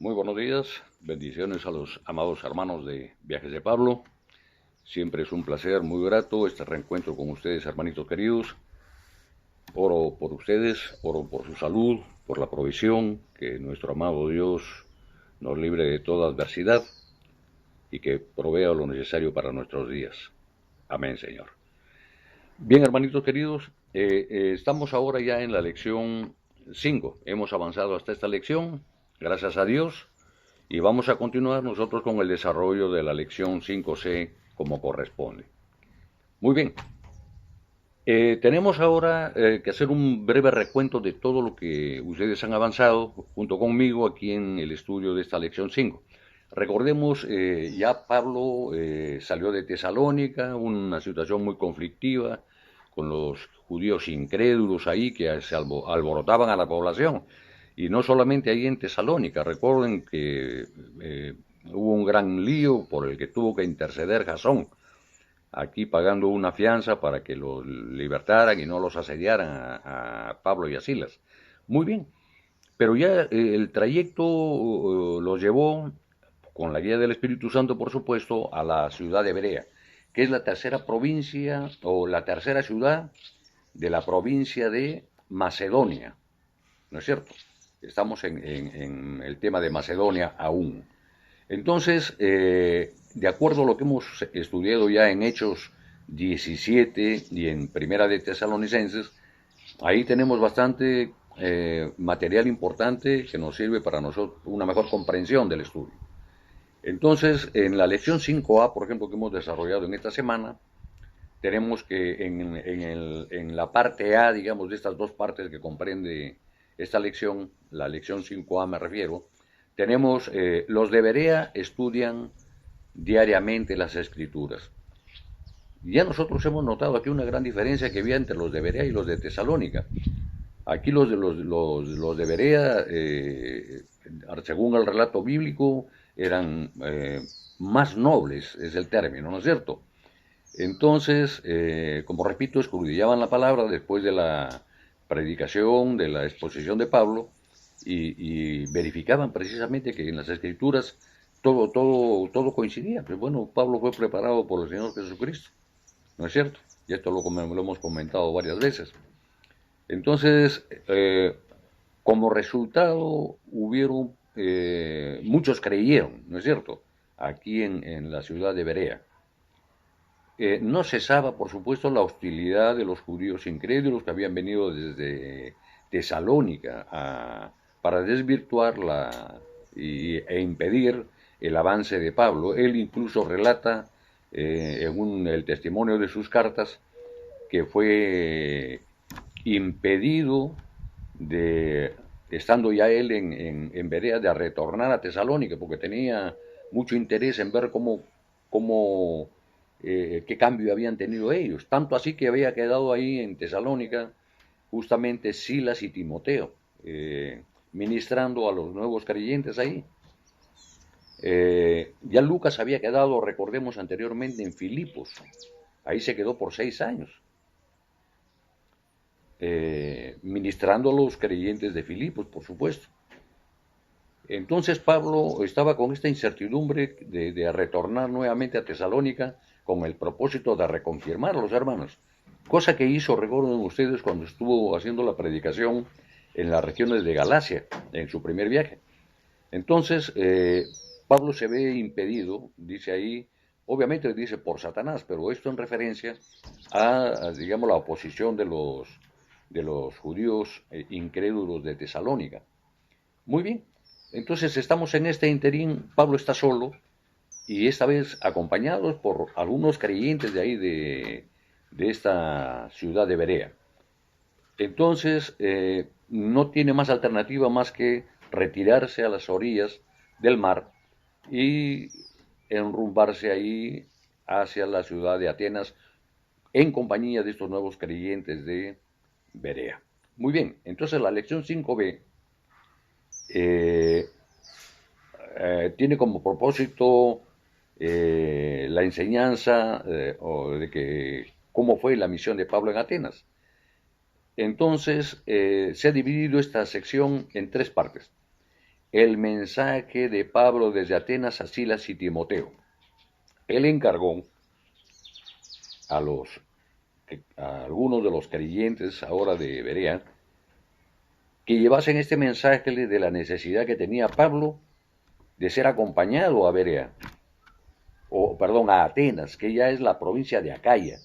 Muy buenos días, bendiciones a los amados hermanos de Viajes de Pablo. Siempre es un placer muy grato este reencuentro con ustedes, hermanitos queridos. Oro por ustedes, oro por su salud, por la provisión, que nuestro amado Dios nos libre de toda adversidad y que provea lo necesario para nuestros días. Amén, Señor. Bien, hermanitos queridos, estamos ahora ya en la lección 5. Hemos avanzado hasta esta lección, gracias a Dios. Y vamos a continuar nosotros con el desarrollo de la lección 5C como corresponde. Muy bien, tenemos ahora que hacer un breve recuento de todo lo que ustedes han avanzado junto conmigo aquí en el estudio de esta lección 5. Recordemos, ya Pablo salió de Tesalónica, una situación muy conflictiva con los judíos incrédulos ahí que se alborotaban a la población. Y no solamente ahí en Tesalónica, recuerden que hubo un gran lío por el que tuvo que interceder Jasón, aquí pagando una fianza para que los libertaran y no los asediaran a Pablo y a Silas. Muy bien, pero ya el trayecto los llevó, con la guía del Espíritu Santo, por supuesto, a la ciudad de Berea, que es la tercera provincia o la tercera ciudad de la provincia de Macedonia, ¿no es cierto? Estamos en el tema de Macedonia aún. Entonces, de acuerdo a lo que hemos estudiado ya en Hechos 17 y en Primera de Tesalonicenses, ahí tenemos bastante material importante que nos sirve para nosotros una mejor comprensión del estudio. Entonces, en la lección 5A, por ejemplo, que hemos desarrollado en esta semana, tenemos que en la parte A, digamos, de estas dos partes que comprende esta lección, la lección 5A me refiero, tenemos los de Berea estudian diariamente las escrituras. Ya nosotros hemos notado aquí una gran diferencia que había entre los de Berea y los de Tesalónica. Aquí los de Berea, según el relato bíblico, eran más nobles, es el término, ¿no es cierto? Entonces, como repito, escudrillaban la palabra después de la predicación, de la exposición de Pablo, y verificaban precisamente que en las escrituras todo coincidía. Pues bueno, Pablo fue preparado por el Señor Jesucristo, ¿no es cierto? Y esto lo hemos comentado varias veces. Entonces, como resultado, hubieron, muchos creyeron, ¿no es cierto? Aquí en la ciudad de Berea. No cesaba, por supuesto, la hostilidad de los judíos incrédulos que habían venido desde Tesalónica para desvirtuar e impedir el avance de Pablo. Él incluso relata en el testimonio de sus cartas que fue impedido de, estando ya él en Berea, de retornar a Tesalónica, porque tenía mucho interés en ver qué cambio habían tenido ellos. Tanto así que había quedado ahí en Tesalónica justamente Silas y Timoteo, ministrando a los nuevos creyentes ahí. Ya Lucas había quedado, recordemos anteriormente, en Filipos. Ahí se quedó por 6 años, ministrando a los creyentes de Filipos, por supuesto. Entonces Pablo estaba con esta incertidumbre de retornar nuevamente a Tesalónica con el propósito de reconfirmar a los hermanos, cosa que hizo, recuerden ustedes, cuando estuvo haciendo la predicación en las regiones de Galacia, en su primer viaje. Entonces, Pablo se ve impedido, dice ahí, obviamente dice por Satanás, pero esto en referencia digamos, la oposición de los judíos incrédulos de Tesalónica. Muy bien, entonces estamos en este interín, Pablo está solo y esta vez acompañados por algunos creyentes de ahí de esta ciudad de Berea. Entonces no tiene más alternativa más que retirarse a las orillas del mar y enrumbarse ahí hacia la ciudad de Atenas en compañía de estos nuevos creyentes de Berea. Muy bien, entonces la lección 5b eh, tiene como propósito la enseñanza de que cómo fue la misión de Pablo en Atenas. Entonces se ha dividido esta sección en tres partes. el mensaje de Pablo desde Atenas a Silas y Timoteo. Él encargó a algunos de los creyentes ahora de Berea que llevasen este mensaje de la necesidad que tenía Pablo de ser acompañado a Berea, a Atenas, que ya es la provincia de Acaya.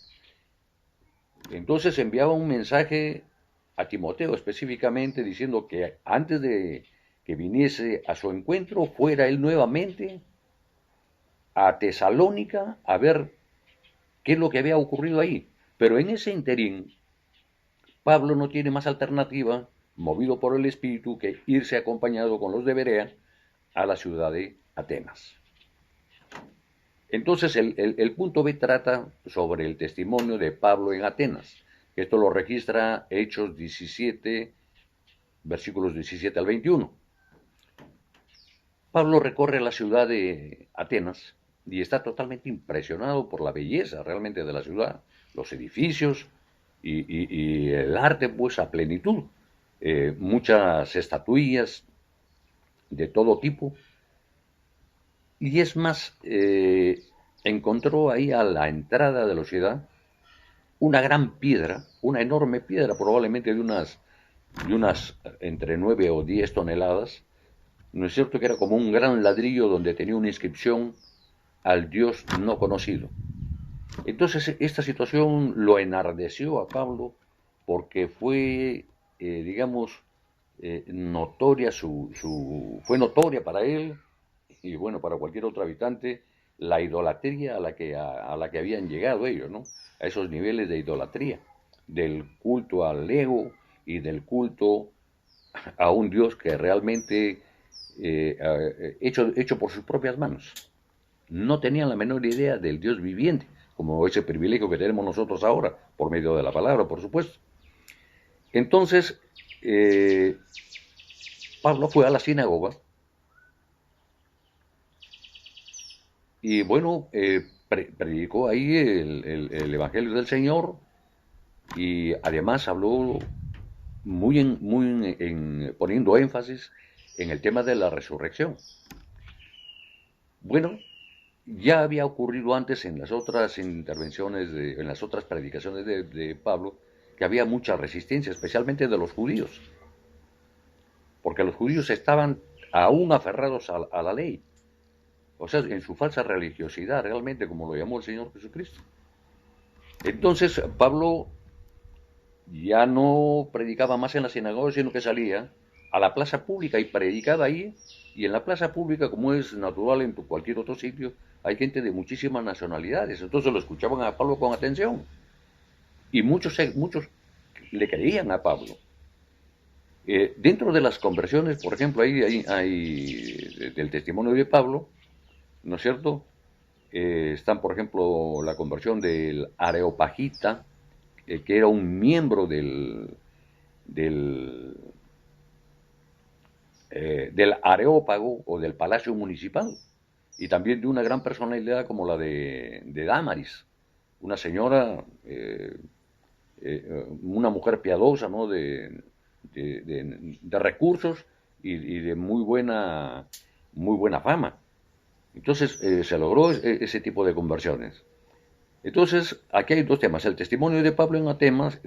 Entonces enviaba un mensaje a Timoteo específicamente diciendo que antes de que viniese a su encuentro, fuera él nuevamente a Tesalónica a ver qué es lo que había ocurrido ahí. Pero en ese interín, Pablo no tiene más alternativa, movido por el Espíritu, que irse acompañado con los de Berea a la ciudad de Atenas. Entonces el punto B trata sobre el testimonio de Pablo en Atenas. Esto lo registra Hechos 17, versículos 17 al 21. Pablo recorre la ciudad de Atenas y está totalmente impresionado por la belleza realmente de la ciudad, los edificios y el arte pues a plenitud. Muchas estatuillas de todo tipo. Y es más, encontró ahí a la entrada de la ciudad una gran piedra, una enorme piedra, probablemente de unas entre 9 o 10 toneladas, ¿no es cierto? Que era como un gran ladrillo donde tenía una inscripción al Dios no conocido. Entonces esta situación lo enardeció a Pablo porque fue, digamos, notoria fue notoria para él y bueno, para cualquier otro habitante, la idolatría a la que habían llegado ellos, ¿no? A esos niveles de idolatría, del culto al ego y del culto a un Dios que realmente hecho por sus propias manos. No tenían la menor idea del Dios viviente, como ese privilegio que tenemos nosotros ahora, por medio de la palabra, por supuesto. Entonces, Pablo fue a la sinagoga y bueno, predicó ahí el Evangelio del Señor y además habló poniendo énfasis en el tema de la resurrección. Bueno, ya había ocurrido antes en las otras intervenciones, en las otras predicaciones de Pablo, que había mucha resistencia, especialmente de los judíos, porque los judíos estaban aún aferrados a la ley, o sea, en su falsa religiosidad, realmente, como lo llamó el Señor Jesucristo. Entonces, Pablo ya no predicaba más en la sinagoga, sino que salía a la plaza pública y predicaba ahí. Y en la plaza pública, como es natural en cualquier otro sitio, hay gente de muchísimas nacionalidades. Entonces lo escuchaban a Pablo con atención. Y muchos le creían a Pablo. Dentro de las conversiones, por ejemplo, hay del testimonio de Pablo, ¿no es cierto? Están, por ejemplo, la conversión del Areopagita, que era un miembro del Areópago o del Palacio Municipal, y también de una gran personalidad como la de Dámaris, una señora, una mujer piadosa, ¿no? de recursos y de muy buena fama. Entonces se logró ese tipo de conversiones. Entonces, aquí hay dos temas. El testimonio de Pablo en Atenas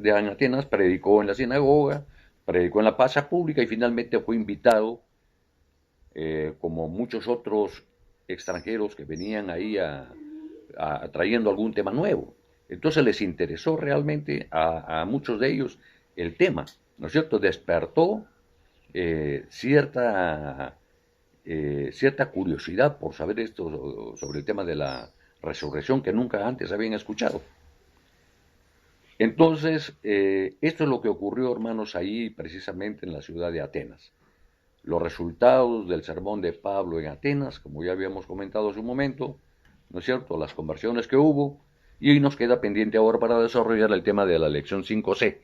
predicó en la sinagoga, predicó en la plaza pública y finalmente fue invitado, como muchos otros extranjeros que venían ahí trayendo algún tema nuevo. Entonces les interesó realmente a muchos de ellos el tema, ¿no es cierto? Despertó cierta curiosidad por saber esto sobre el tema de la resurrección que nunca antes habían escuchado. Entonces, esto es lo que ocurrió, hermanos, ahí precisamente en la ciudad de Atenas. Los resultados del sermón de Pablo en Atenas, como ya habíamos comentado hace un momento, ¿no es cierto? Las conversiones que hubo, y nos queda pendiente ahora para desarrollar el tema de la lección 5C,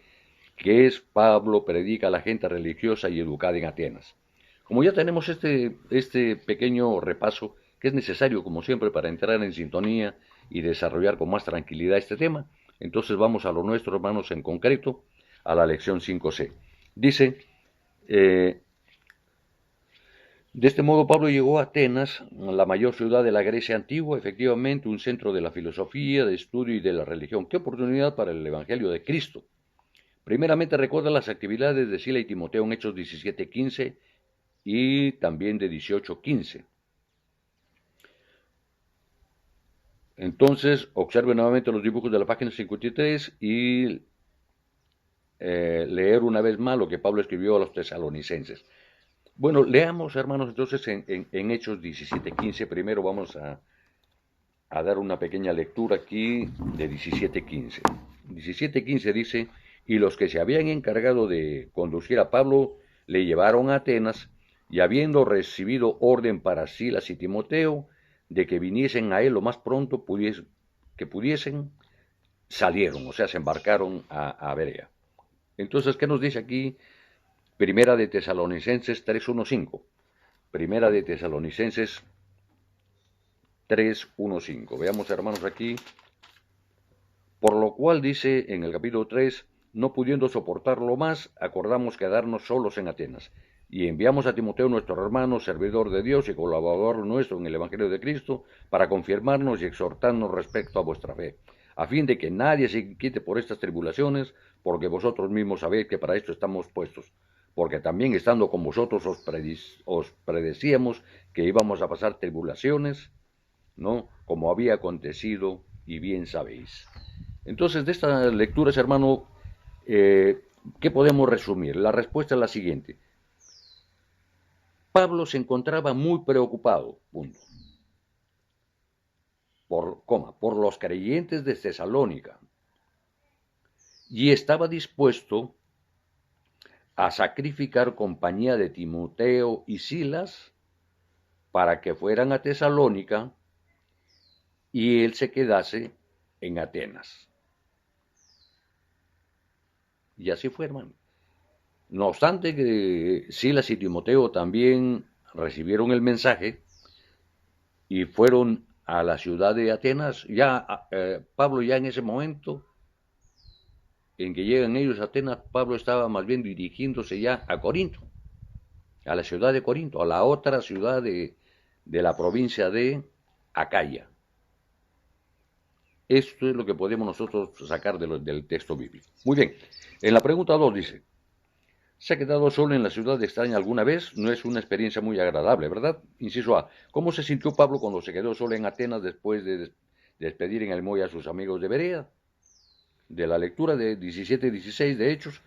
que es Pablo predica a la gente religiosa y educada en Atenas. Como ya tenemos este pequeño repaso, que es necesario, como siempre, para entrar en sintonía y desarrollar con más tranquilidad este tema, entonces vamos a lo nuestro, hermanos, en concreto, a la lección 5C. Dice, De este modo Pablo llegó a Atenas, la mayor ciudad de la Grecia antigua, efectivamente un centro de la filosofía, de estudio y de la religión. ¡Qué oportunidad para el Evangelio de Cristo! Primeramente recuerda las actividades de Sila y Timoteo en Hechos 17:15 y también de 18:15. Entonces, observe nuevamente los dibujos de la página 53 y leer una vez más lo que Pablo escribió a los tesalonicenses. Bueno, leamos, hermanos, entonces en Hechos 17:15. Primero vamos a dar una pequeña lectura aquí de 17:15. 17:15 dice, y los que se habían encargado de conducir a Pablo le llevaron a Atenas, y habiendo recibido orden para Silas y Timoteo, de que viniesen a él lo más pronto que pudiesen, salieron, o sea, se embarcaron a Berea. Entonces, ¿qué nos dice aquí? Primera de Tesalonicenses 3:1-5. Primera de Tesalonicenses 3:1-5. Veamos, hermanos, aquí. Por lo cual dice en el capítulo 3, no pudiendo soportarlo más, acordamos quedarnos solos en Atenas. Y enviamos a Timoteo, nuestro hermano, servidor de Dios y colaborador nuestro en el Evangelio de Cristo, para confirmarnos y exhortarnos respecto a vuestra fe, a fin de que nadie se inquiete por estas tribulaciones, porque vosotros mismos sabéis que para esto estamos puestos. Porque también estando con vosotros os predecíamos que íbamos a pasar tribulaciones, ¿no? Como había acontecido, y bien sabéis. Entonces, de estas lecturas, hermano, ¿qué podemos resumir? La respuesta es la siguiente. Pablo se encontraba muy preocupado, punto, por los creyentes de Tesalónica, y estaba dispuesto a sacrificar compañía de Timoteo y Silas para que fueran a Tesalónica y él se quedase en Atenas. Y así fue, hermano. No obstante que Silas y Timoteo también recibieron el mensaje y fueron a la ciudad de Atenas. Pablo ya en ese momento en que llegan ellos a Atenas, Pablo estaba más bien dirigiéndose ya a Corinto, a la ciudad de Corinto, a la otra ciudad de la provincia de Acaya. Esto es lo que podemos nosotros sacar del texto bíblico. Muy bien, en la pregunta 2 dice, ¿se ha quedado solo en la ciudad extraña alguna vez? No es una experiencia muy agradable, ¿verdad? Inciso A. ¿Cómo se sintió Pablo cuando se quedó solo en Atenas después de despedir en el muelle a sus amigos de Berea? De la lectura de 17-16 de Hechos,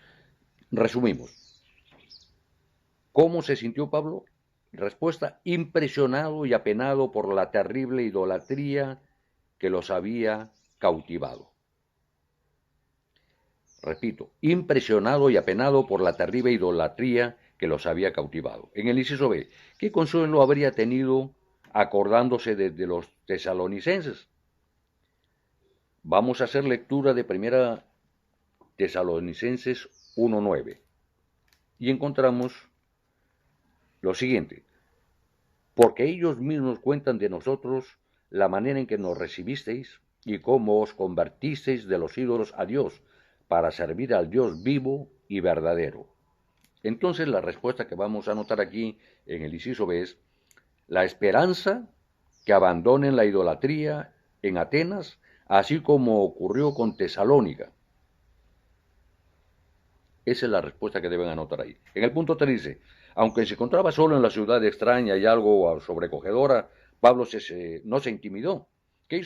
resumimos. ¿Cómo se sintió Pablo? Respuesta, impresionado y apenado por la terrible idolatría que los había cautivado. Repito, impresionado y apenado por la terrible idolatría que los había cautivado. En el inciso B, ¿qué consuelo habría tenido acordándose de los tesalonicenses? Vamos a hacer lectura de primera Tesalonicenses 1:9 y encontramos lo siguiente, porque ellos mismos cuentan de nosotros la manera en que nos recibisteis y cómo os convertisteis de los ídolos a Dios, para servir al Dios vivo y verdadero. Entonces la respuesta que vamos a anotar aquí en el inciso B es la esperanza que abandonen la idolatría en Atenas, así como ocurrió con Tesalónica. Esa es la respuesta que deben anotar ahí. En el punto 3 dice, aunque se encontraba solo en la ciudad extraña y algo sobrecogedora, Pablo no se intimidó. ¿Qué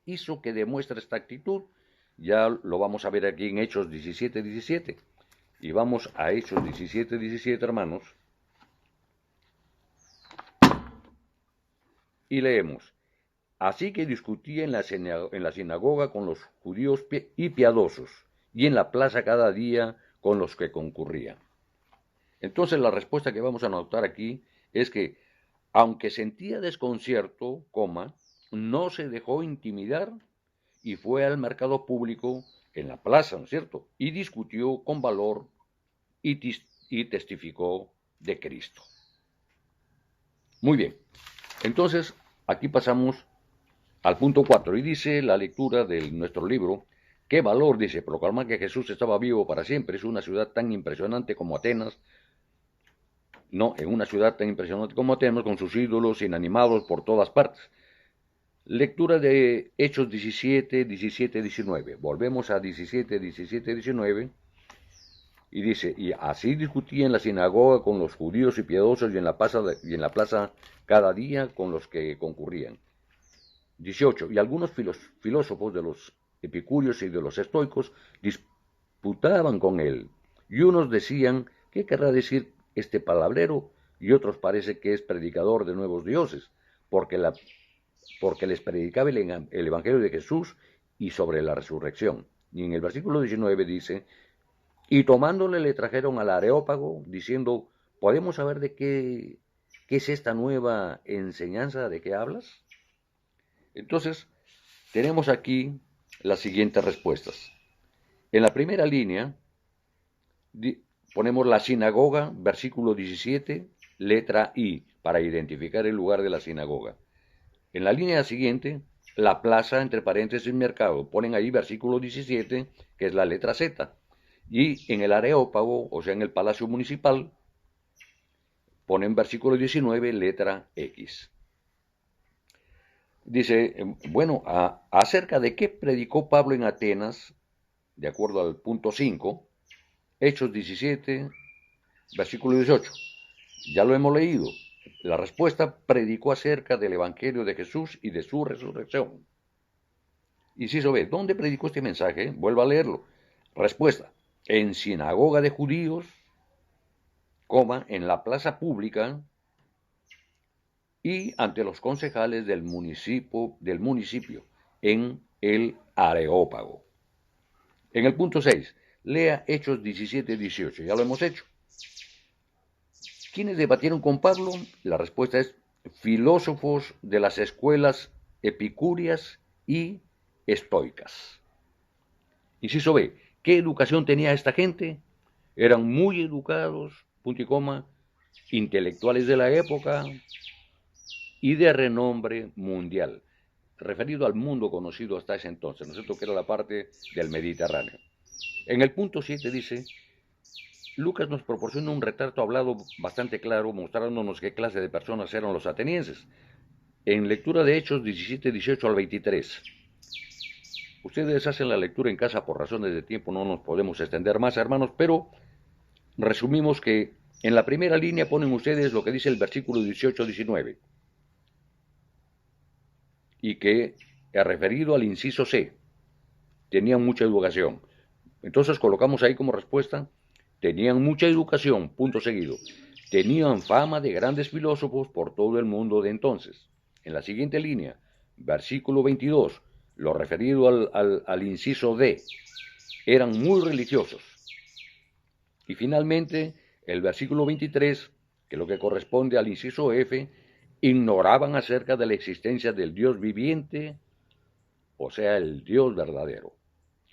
hizo que demuestre esta actitud? Ya lo vamos a ver aquí en Hechos 17:17. Y vamos a Hechos 17:17, hermanos. Y leemos. Así que discutía en la sinagoga con los judíos y piadosos, y en la plaza cada día con los que concurrían. Entonces la respuesta que vamos a anotar aquí es que, aunque sentía desconcierto, no se dejó intimidar y fue al mercado público en la plaza, ¿no es cierto? Y discutió con valor y testificó de Cristo. Muy bien, entonces aquí pasamos al punto 4 y dice la lectura de nuestro libro, qué valor, dice, proclamar que Jesús estaba vivo para siempre, es una ciudad tan impresionante como Atenas, No, en una ciudad tan impresionante como Atenas, con sus ídolos inanimados por todas partes. Lectura de Hechos 17, 17, 19. Volvemos a 17, 17, 19. Y dice, y así discutía en la sinagoga con los judíos y piadosos y en la plaza cada día con los que concurrían. 18. Y algunos filósofos de los epicúreos y de los estoicos disputaban con él. Y unos decían, ¿qué querrá decir este palabrero? Y otros parece que es predicador de nuevos dioses, porque les predicaba el Evangelio de Jesús y sobre la resurrección. Y en el versículo 19 dice, y tomándole le trajeron al Areópago, diciendo, ¿podemos saber de qué es esta nueva enseñanza de qué hablas? Entonces, tenemos aquí las siguientes respuestas. En la primera línea, ponemos la sinagoga, versículo 17, letra I, para identificar el lugar de la sinagoga. En la línea siguiente, la plaza, entre paréntesis, mercado. Ponen ahí versículo 17, que es la letra Z. Y en el Areópago, o sea, en el Palacio Municipal, ponen versículo 19, letra X. Dice, bueno, acerca de qué predicó Pablo en Atenas, de acuerdo al punto 5, Hechos 17, versículo 18. Ya lo hemos leído. La respuesta predicó acerca del Evangelio de Jesús y de su resurrección. Inciso B, ¿dónde predicó este mensaje? Vuelvo a leerlo. Respuesta, en sinagoga de judíos, en la plaza pública y ante los concejales del municipio en el Areópago. En el punto 6, lea Hechos 17, 18, ya lo hemos hecho. ¿Quiénes debatieron con Pablo? La respuesta es filósofos de las escuelas epicúreas y estoicas. Inciso B, ¿qué educación tenía esta gente? Eran muy educados, punto y coma, intelectuales de la época y de renombre mundial, referido al mundo conocido hasta ese entonces, ¿no es cierto?, que era la parte del Mediterráneo. En el punto 7 dice, Lucas nos proporciona un retrato hablado bastante claro, mostrándonos qué clase de personas eran los atenienses. En lectura de Hechos 17, 18 al 23. Ustedes hacen la lectura en casa por razones de tiempo, no nos podemos extender más, hermanos, pero resumimos que en la primera línea ponen ustedes lo que dice el versículo 18-19 y que es referido al inciso C. Tenían mucha educación. Entonces colocamos ahí como respuesta, tenían mucha educación, punto seguido. Tenían fama de grandes filósofos por todo el mundo de entonces. En la siguiente línea, versículo 22, lo referido al inciso D, eran muy religiosos. Y finalmente, el versículo 23, que es lo que corresponde al inciso F, ignoraban acerca de la existencia del Dios viviente, o sea, el Dios verdadero.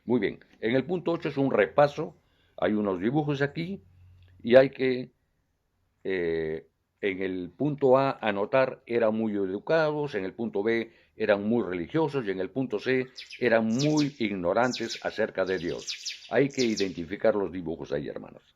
Muy bien, en el punto 8 es un repaso, hay unos dibujos aquí, y hay que, en el punto A, anotar, eran muy educados, en el punto B, eran muy religiosos, y en el punto C, eran muy ignorantes acerca de Dios. Hay que identificar los dibujos ahí, hermanos.